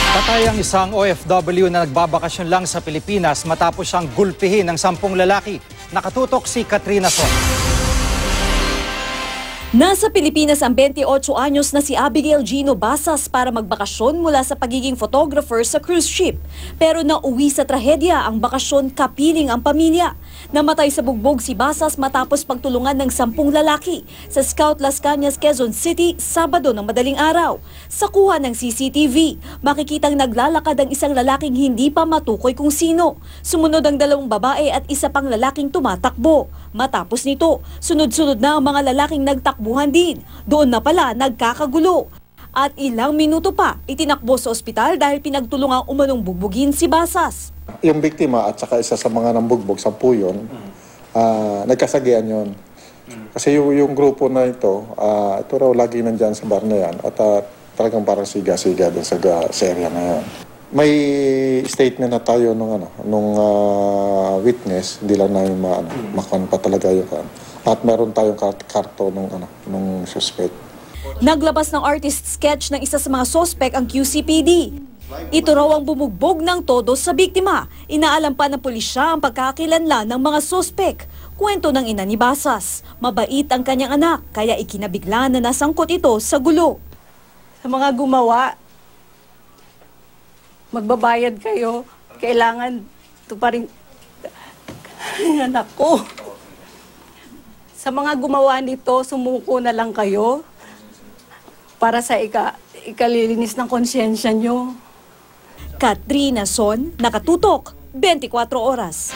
Patay ang isang OFW na nagbabakasyon lang sa Pilipinas matapos siyang gulpihin ng 10 lalaki. Nakatutok si Katrina Son. Nasa Pilipinas ang 28 anyos na si Abigail Gino Basas para magbakasyon mula sa pagiging photographer sa cruise ship. Pero nauwi sa trahedya ang bakasyon kapiling ang pamilya. Namatay sa bugbog si Basas matapos pagtulungan ng 10 lalaki sa Scout Las Cañas, Quezon City, Sabado ng madaling araw. Sa kuha ng CCTV, makikitang naglalakad ang isang lalaking hindi pa matukoy kung sino. Sumunod ang 2 babae at isa pang lalaking tumatakbo. Matapos nito, sunod-sunod na ang mga lalaking nagtakbuhan din. Doon na pala nagkakagulo. At ilang minuto pa, itinakbo sa ospital dahil pinagtulungang umanong bugbugin si Basas. Yung biktima at saka isa sa mga nambugbog, 10 yun, nagkasagian yun. Kasi yung grupo na ito raw lagi nandyan sa bar na yan at talagang parang siga-siga din sa area na yan. May statement na tayo nung witness, hindi lang namin makuha pa talaga yung at meron tayong karto nung suspect. Naglabas ng artist sketch ng isa sa mga suspect ang QCPD. Ito raw ang bumugbog ng todo sa biktima. Inaalam pa ng pulisya ang pagkakakilanlan ng mga suspect. Kwento ng ina ni Basas. Mabait ang kanyang anak, kaya ikinabigla na nasangkot ito sa gulo. Sa mga gumawa, magbabayad kayo. Kailangan ito pa rin anak ko. Sa mga gumawa nito, sumuko na lang kayo para sa ikalilinis ng konsyensya nyo. Katrina Son, Nakatutok, 24 Oras.